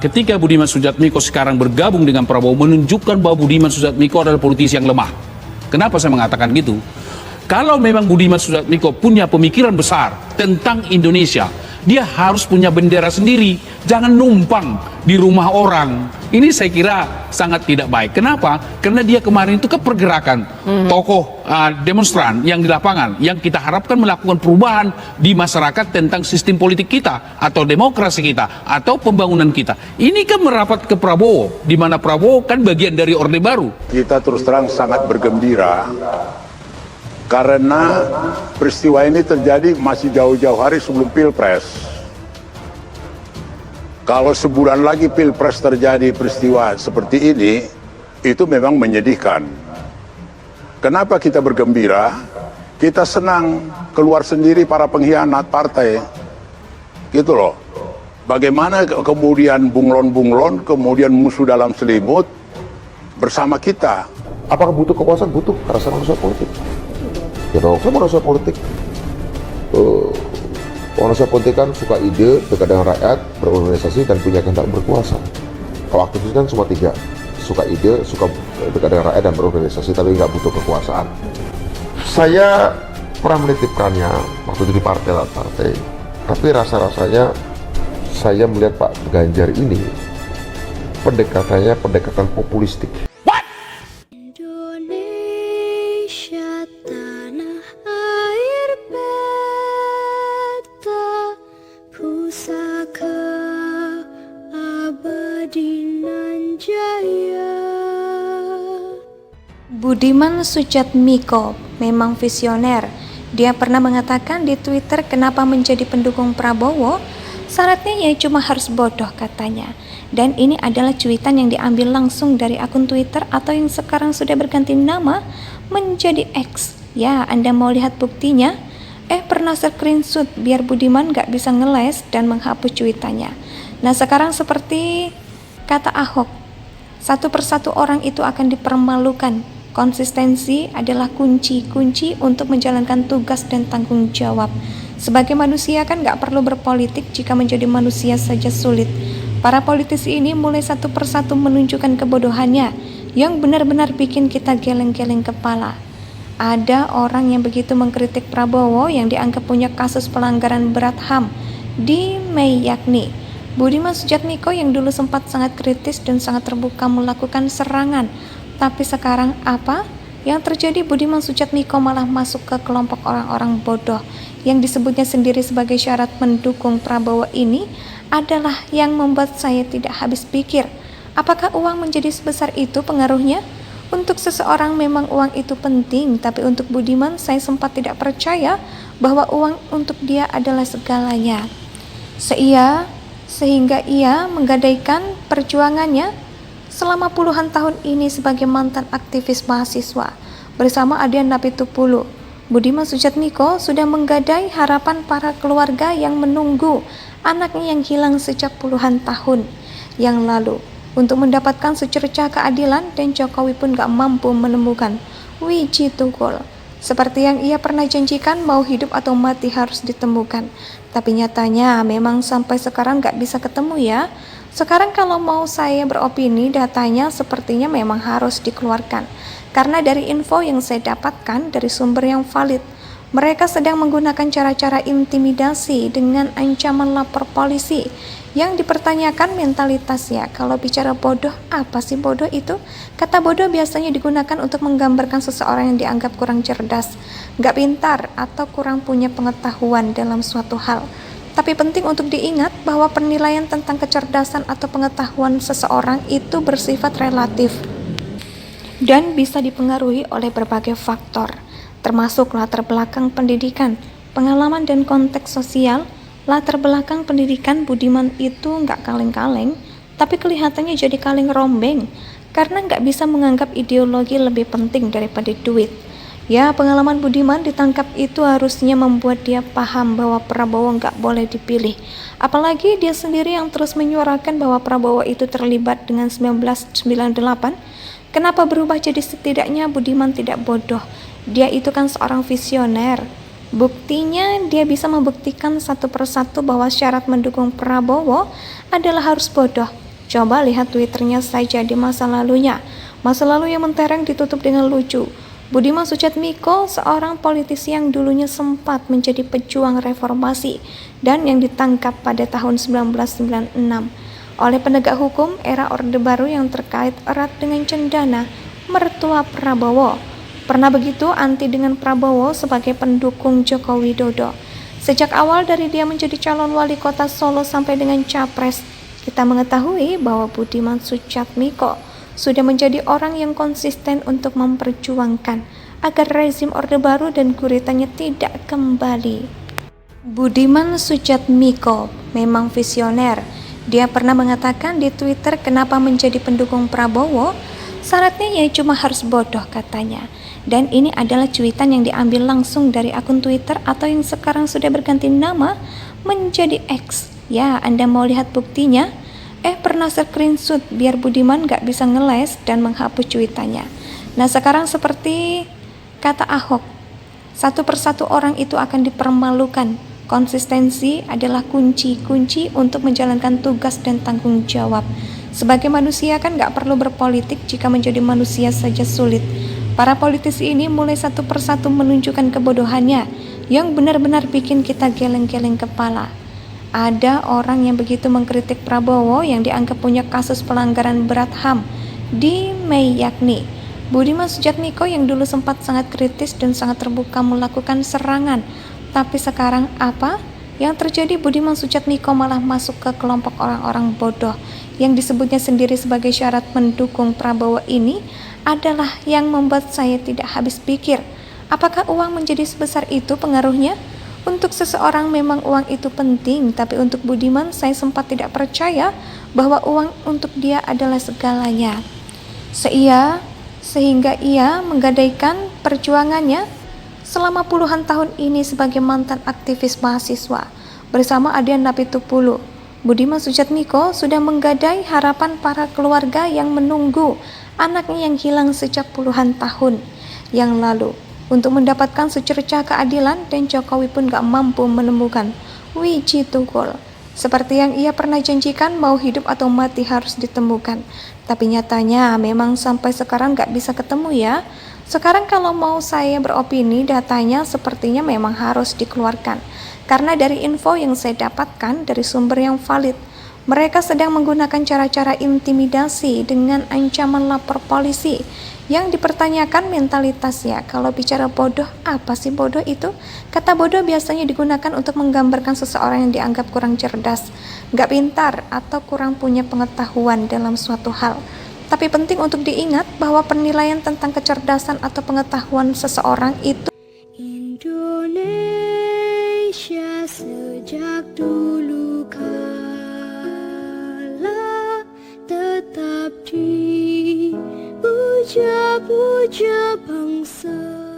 ketika Budiman Sujatmiko sekarang bergabung dengan Prabowo, menunjukkan bahwa Budiman Sujatmiko adalah politisi yang lemah. Kenapa saya mengatakan gitu? Kalau memang Budiman Sujatmiko punya pemikiran besar tentang Indonesia, dia harus punya bendera sendiri, jangan numpang di rumah orang. Ini saya kira sangat tidak baik. Kenapa? Karena dia kemarin itu ke pergerakan tokoh demonstran yang di lapangan, yang kita harapkan melakukan perubahan di masyarakat tentang sistem politik kita, atau demokrasi kita, atau pembangunan kita. Ini kan merapat ke Prabowo, di mana Prabowo kan bagian dari Orde Baru. Kita terus terang sangat bergembira karena peristiwa ini terjadi masih jauh-jauh hari sebelum Pilpres. Kalau sebulan lagi Pilpres terjadi peristiwa seperti ini, itu memang menyedihkan. Kenapa kita bergembira? Kita senang keluar sendiri para pengkhianat partai. Gitu loh. Bagaimana kemudian bunglon-bunglon, kemudian musuh dalam selimut bersama kita. Apakah butuh kekuasaan? Butuh, karena saya manusia politik. Ya dong, saya manusia politik. Manusia politik kan suka ide, dekat dengan rakyat, berorganisasi, dan punya kehendak berkuasa. Kalau aktivis kan cuma tiga, suka ide, suka dekat dengan rakyat, dan berorganisasi, tapi nggak butuh kekuasaan. Saya pernah menitipkannya waktu itu di partai, tapi rasa-rasanya saya melihat Pak Ganjar ini pendekatannya pendekatan populistik. Indonesia tanah air beta, pusaka abadi nan jaya. Budiman Sujatmiko memang visioner. Dia pernah mengatakan di Twitter kenapa menjadi pendukung Prabowo, syaratnya ya cuma harus bodoh katanya. Dan ini adalah cuitan yang diambil langsung dari akun Twitter atau yang sekarang sudah berganti nama menjadi X. Ya, Anda mau lihat buktinya? Pernah screenshot biar Budiman gak bisa ngeles dan menghapus cuitannya. Nah sekarang seperti kata Ahok, satu persatu orang itu akan dipermalukan. Konsistensi adalah kunci untuk menjalankan tugas dan tanggung jawab. Sebagai manusia kan gak perlu berpolitik, jika menjadi manusia saja sulit. Para politisi ini mulai satu persatu menunjukkan kebodohannya yang benar-benar bikin kita geleng-geleng kepala. Ada orang yang begitu mengkritik Prabowo yang dianggap punya kasus pelanggaran berat HAM di Mei, yakni Budiman Sujatmiko yang dulu sempat sangat kritis dan sangat terbuka melakukan serangan. Tapi sekarang apa? Yang terjadi, Budiman Sujatmiko malah masuk ke kelompok orang-orang bodoh yang disebutnya sendiri sebagai syarat mendukung Prabowo. Ini adalah yang membuat saya tidak habis pikir. Apakah uang menjadi sebesar itu pengaruhnya? Untuk seseorang memang uang itu penting, tapi untuk Budiman saya sempat tidak percaya bahwa uang untuk dia adalah segalanya. Sehingga ia menggadaikan perjuangannya selama puluhan tahun ini sebagai mantan aktivis mahasiswa bersama Adian Napitupulu. Budiman Sujatmiko sudah menggadai harapan para keluarga yang menunggu anaknya yang hilang sejak puluhan tahun yang lalu untuk mendapatkan secercah keadilan, dan Jokowi pun gak mampu menemukan Wiji Tukul. Seperti yang ia pernah janjikan, mau hidup atau mati harus ditemukan. Tapi nyatanya memang sampai sekarang gak bisa ketemu ya. Sekarang kalau mau saya beropini, datanya sepertinya memang harus dikeluarkan. Karena dari info yang saya dapatkan dari sumber yang valid, mereka sedang menggunakan cara-cara intimidasi dengan ancaman lapor polisi. Yang dipertanyakan mentalitasnya. Kalau bicara bodoh, apa sih bodoh itu? Kata bodoh biasanya digunakan untuk menggambarkan seseorang yang dianggap kurang cerdas, gak pintar, atau kurang punya pengetahuan dalam suatu hal. Tapi penting untuk diingat bahwa penilaian tentang kecerdasan atau pengetahuan seseorang itu bersifat relatif dan bisa dipengaruhi oleh berbagai faktor, termasuk latar belakang pendidikan, pengalaman, dan konteks sosial. Latar belakang pendidikan Budiman itu nggak kaleng-kaleng, tapi kelihatannya jadi kaleng rombeng, karena nggak bisa menganggap ideologi lebih penting daripada duit. Ya, pengalaman Budiman ditangkap itu harusnya membuat dia paham bahwa Prabowo nggak boleh dipilih. Apalagi dia sendiri yang terus menyuarakan bahwa Prabowo itu terlibat dengan 1998. Kenapa berubah jadi setidaknya Budiman tidak bodoh? Dia itu kan seorang visioner. Buktinya dia bisa membuktikan satu persatu bahwa syarat mendukung Prabowo adalah harus bodoh. Coba lihat Twitternya saja di masa lalunya. Masa lalu yang mentereng ditutup dengan lucu. Budiman Sujatmiko, seorang politisi yang dulunya sempat menjadi pejuang reformasi dan yang ditangkap pada tahun 1996 oleh penegak hukum era Orde Baru yang terkait erat dengan cendana mertua Prabowo. Pernah begitu anti dengan Prabowo sebagai pendukung Joko Widodo. Sejak awal dari dia menjadi calon wali kota Solo sampai dengan capres, kita mengetahui bahwa Budiman Sujatmiko sudah menjadi orang yang konsisten untuk memperjuangkan agar rezim Orde Baru dan guritannya tidak kembali. Budiman Sujatmiko memang visioner. Dia pernah mengatakan di Twitter kenapa menjadi pendukung Prabowo, syaratnya ya cuma harus bodoh katanya. Dan ini adalah cuitan yang diambil langsung dari akun Twitter atau yang sekarang sudah berganti nama menjadi X. Ya, Anda mau lihat buktinya? Pernah screenshot biar Budiman gak bisa ngeles dan menghapus cuitannya. Nah sekarang seperti kata Ahok, satu persatu orang itu akan dipermalukan. Konsistensi adalah kunci untuk menjalankan tugas dan tanggung jawab. Sebagai manusia kan gak perlu berpolitik jika menjadi manusia saja sulit. Para politisi ini mulai satu persatu menunjukkan kebodohannya yang benar-benar bikin kita geleng-geleng kepala. Ada orang yang begitu mengkritik Prabowo yang dianggap punya kasus pelanggaran berat HAM di Mei, yakni Budiman Sujatmiko yang dulu sempat sangat kritis dan sangat terbuka melakukan serangan. Tapi sekarang apa? Yang terjadi, Budiman Sujatmiko malah masuk ke kelompok orang-orang bodoh yang disebutnya sendiri sebagai syarat mendukung Prabowo. Ini adalah yang membuat saya tidak habis pikir. Apakah uang menjadi sebesar itu pengaruhnya? Untuk seseorang memang uang itu penting, tapi untuk Budiman saya sempat tidak percaya bahwa uang untuk dia adalah segalanya. Sehingga ia menggadaikan perjuangannya selama puluhan tahun ini sebagai mantan aktivis mahasiswa bersama Adian Napitupulu. Budiman Sujatmiko sudah menggadai harapan para keluarga yang menunggu anaknya yang hilang sejak puluhan tahun yang lalu untuk mendapatkan secercah keadilan, dan Jokowi pun gak mampu menemukan Wiji Tukul. Seperti yang ia pernah janjikan, mau hidup atau mati harus ditemukan. Tapi nyatanya memang sampai sekarang gak bisa ketemu ya. Sekarang kalau mau saya beropini, datanya sepertinya memang harus dikeluarkan. Karena dari info yang saya dapatkan dari sumber yang valid, mereka sedang menggunakan cara-cara intimidasi dengan ancaman lapor polisi. Yang dipertanyakan mentalitasnya. Kalau bicara bodoh, apa sih bodoh itu? Kata bodoh biasanya digunakan untuk menggambarkan seseorang yang dianggap kurang cerdas, gak pintar, atau kurang punya pengetahuan dalam suatu hal. Tapi penting untuk diingat bahwa penilaian tentang kecerdasan atau pengetahuan seseorang itu Indonesia sejak dulu kala tetap dipuja-puja bangsa.